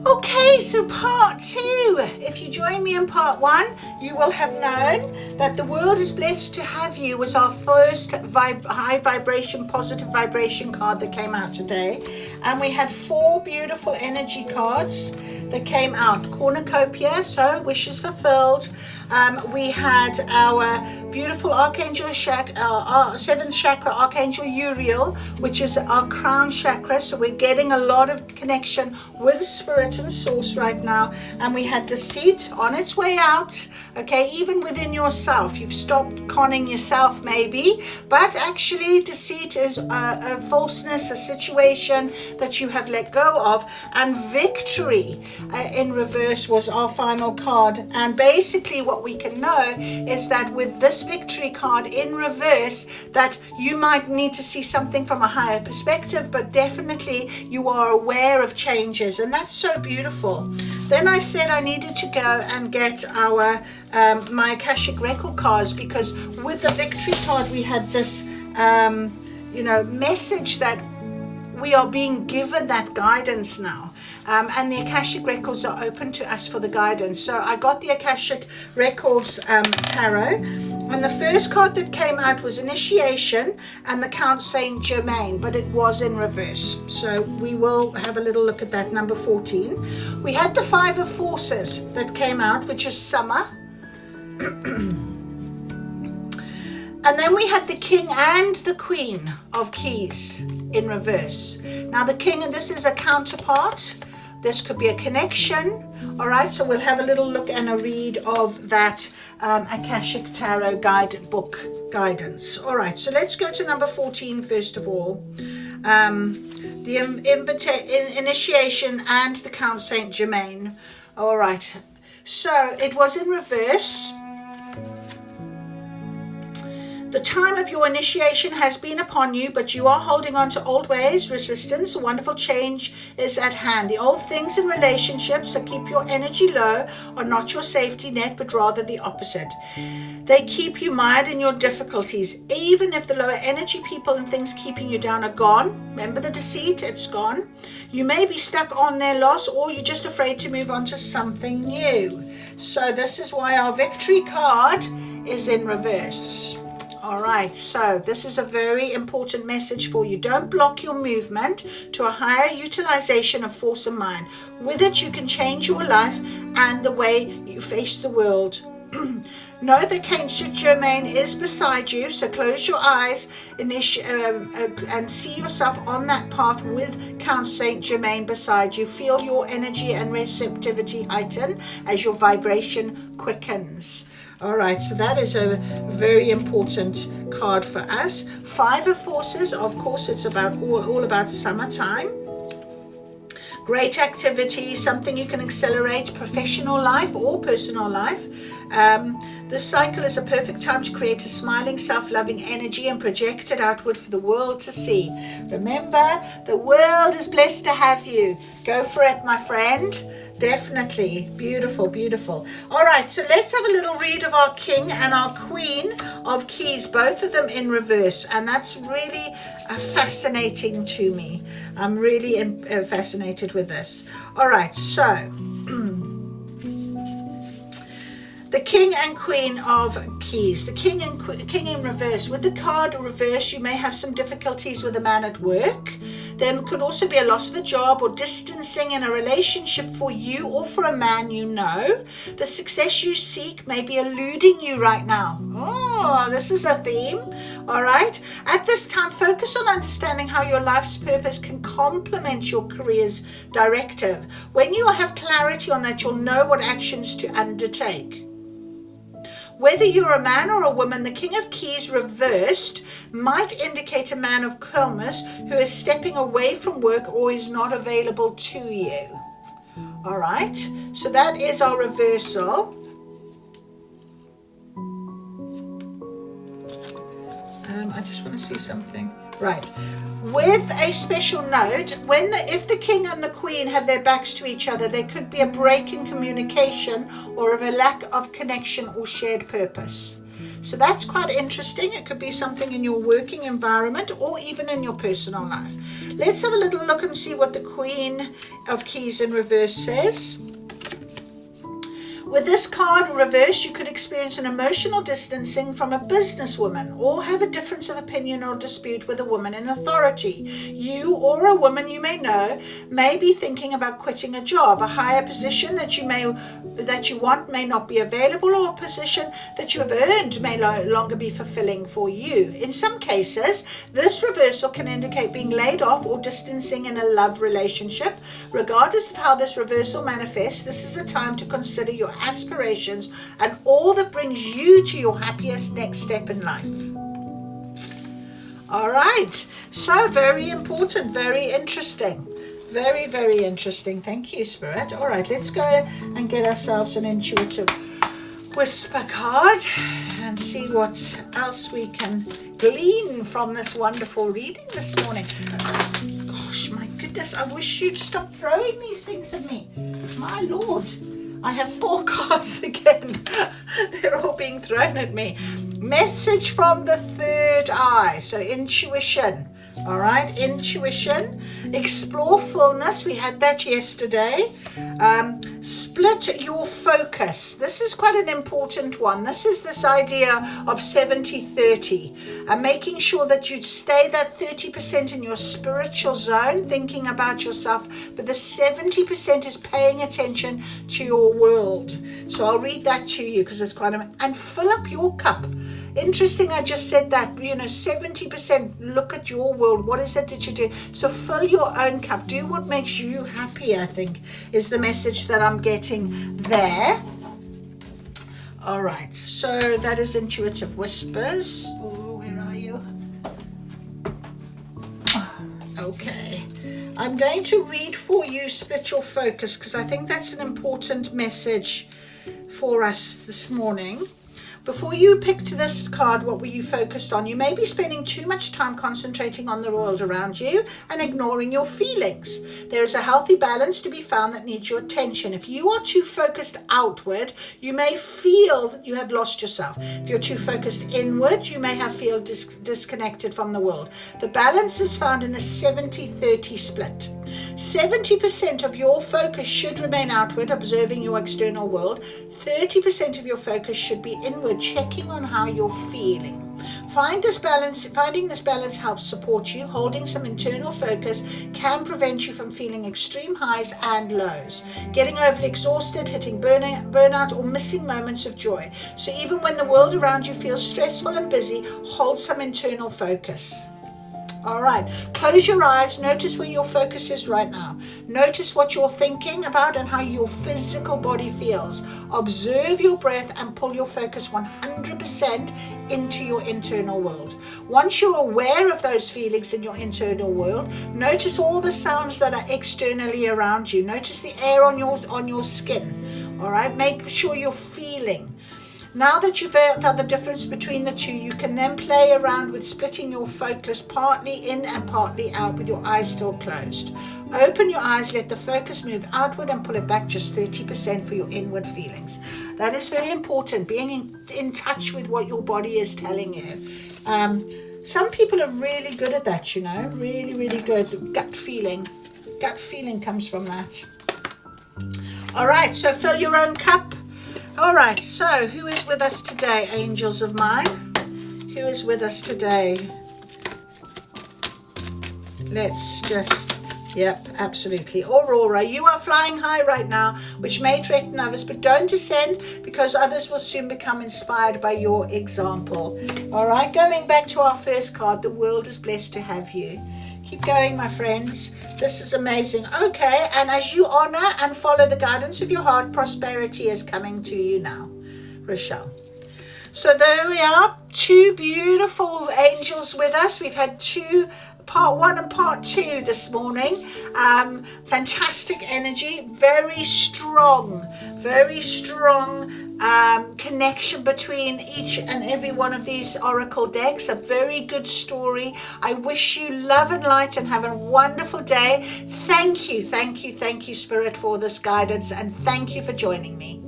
Okay, so part two. If you join me in part one, you will have known that the world is blessed to have you was our first high vibration, positive vibration card that came out today. And we had 4 beautiful energy cards that came out. Cornucopia, so wishes fulfilled. We had our beautiful Archangel 7th chakra, Archangel Uriel, which is our crown chakra. So we're getting a lot of connection with spirit and source right now. And we had deceit on its way out. Okay, even within yourself, you've stopped conning yourself maybe, but actually deceit is a falseness, a situation that you have let go of. And victory in reverse was our final card. And basically what we can know is that with this victory card in reverse, that you might need to see something from a higher perspective, but definitely you are aware of changes, and that's so beautiful. Then I said I needed to go and get our my Akashic record cards, because with the victory card we had this message that we are being given that guidance now. And the Akashic Records are open to us for the guidance. So I got the Akashic Records Tarot, and the first card that came out was Initiation and the Count Saint Germain, but it was in reverse. So we will have a little look at that, number 14. We had the 5 of Forces that came out, which is Summer. And then we had the King and the Queen of Keys in reverse. Now the King, and this is a counterpart. This could be a connection. All right, so we'll have a little look and a read of that Akashic Tarot guide book guidance. All right, so let's go to number 14 first of all. The Initiation and the Count Saint Germain. All right, so it was in reverse. The time of your initiation has been upon you, but you are holding on to old ways, resistance. A wonderful change is at hand. The old things in relationships that keep your energy low are not your safety net, but rather the opposite. They keep you mired in your difficulties. Even if the lower energy people and things keeping you down are gone, remember the deceit, it's gone. You may be stuck on their loss, or you're just afraid to move on to something new. So this is why our victory card is in reverse. All right, so this is a very important message for you. Don't block your movement to a higher utilization of force and mind. With it, you can change your life and the way you face the world. Know that Count Saint Germain is beside you, so close your eyes and see yourself on that path with Count Saint Germain beside you. Feel your energy and receptivity heighten as your vibration quickens. All right, so that is a very important card for us. 5 of Forces, of course, it's about all about summertime. Great activity, something you can accelerate, professional life or personal life. This cycle is a perfect time to create a smiling, self-loving energy and project it outward for the world to see. Remember, the world is blessed to have you. Go for it, my friend. Definitely. Beautiful, beautiful. All right, so let's have a little read of our King and our Queen of Keys, both of them in reverse. And that's really fascinating to me. I'm really fascinated with this. All right, so the King and Queen of Keys. The King in reverse. With the card reverse, you may have some difficulties with a man at work. There could also be a loss of a job or distancing in a relationship for you or for a man you know. The success you seek may be eluding you right now. Oh, this is a theme. All right. At this time, focus on understanding how your life's purpose can complement your career's directive. When you have clarity on that, you'll know what actions to undertake. Whether you're a man or a woman, the King of Keys reversed might indicate a man of calmness who is stepping away from work or is not available to you. All right, so that is our reversal. I just want to see something. Right. With a special note, if the King and the Queen have their backs to each other, there could be a break in communication or of a lack of connection or shared purpose. So that's quite interesting. It could be something in your working environment or even in your personal life. Let's have a little look and see what the Queen of Keys in reverse says. With this card reversed, you could experience an emotional distancing from a businesswoman or have a difference of opinion or dispute with a woman in authority. You or a woman you may know may be thinking about quitting a job. A higher position that you want may not be available, or a position that you have earned may no longer be fulfilling for you. In some cases, this reversal can indicate being laid off or distancing in a love relationship. Regardless of how this reversal manifests, this is a time to consider your aspirations and all that brings you to your happiest next step in life. All right, so very important, very interesting, very, very interesting. Thank you, Spirit. All right, let's go and get ourselves an intuitive whisper card and see what else we can glean from this wonderful reading this morning. Gosh, my goodness, I wish you'd stop throwing these things at me. My Lord. I have 4 cards again. They're all being thrown at me. Message from the third eye. So intuition. All right, intuition. Explore fullness. We had that yesterday. Split your focus. This is quite an important one. This is this idea of 70-30. Making sure that you stay that 30% in your spiritual zone, thinking about yourself, but the 70% is paying attention to your world. So I'll read that to you because it's quite and fill up your cup. Interesting, I just said that, 70% look at your world. What is it that you do? So fill your own cup. Do what makes you happy, I think, is the message that I'm getting there. All right, so that is Intuitive Whispers. Oh, where are you? Okay. I'm going to read for you Spiritual Focus because I think that's an important message for us this morning. Before you picked this card, what were you focused on? You may be spending too much time concentrating on the world around you and ignoring your feelings. There is a healthy balance to be found that needs your attention. If you are too focused outward, you may feel that you have lost yourself. If you're too focused inward, you may feel disconnected from the world. The balance is found in a 70-30 split. 70% of your focus should remain outward, observing your external world. 30% of your focus should be inward, checking on how you're feeling. Finding this balance helps support you. Holding some internal focus can prevent you from feeling extreme highs and lows, getting overly exhausted, hitting burnout, or missing moments of joy. So even when the world around you feels stressful and busy, hold some internal focus. All right, close your eyes. Notice where your focus is right now. Notice what you're thinking about and how your physical body feels. Observe your breath and pull your focus 100% into your internal world. Once you're aware of those feelings in your internal world, notice all the sounds that are externally around you. Notice the air on your skin. All right, make sure you're feeling. Now that you've felt out the difference between the two, you can then play around with splitting your focus partly in and partly out with your eyes still closed. Open your eyes, let the focus move outward and pull it back just 30% for your inward feelings. That is very important, being in touch with what your body is telling you. Some people are really good at that, really, really good. Gut feeling comes from that. All right, so fill your own cup. All right, so who is with us today, angels of mine? Who is with us today? Let's just, yep, absolutely. Aurora, you are flying high right now, which may threaten others, but don't descend because others will soon become inspired by your example. All right, going back to our first card, the world is blessed to have you. Keep going, my friends. This is amazing. Okay, and as you honor and follow the guidance of your heart, prosperity is coming to you now. Rochelle. So there we are, 2 beautiful angels with us. We've had part 1 and part 2 this morning. Fantastic energy, very strong connection between each and every one of these oracle decks. A very good story. I wish you love and light and have a wonderful day. Thank you, Spirit, for this guidance, and thank you for joining me.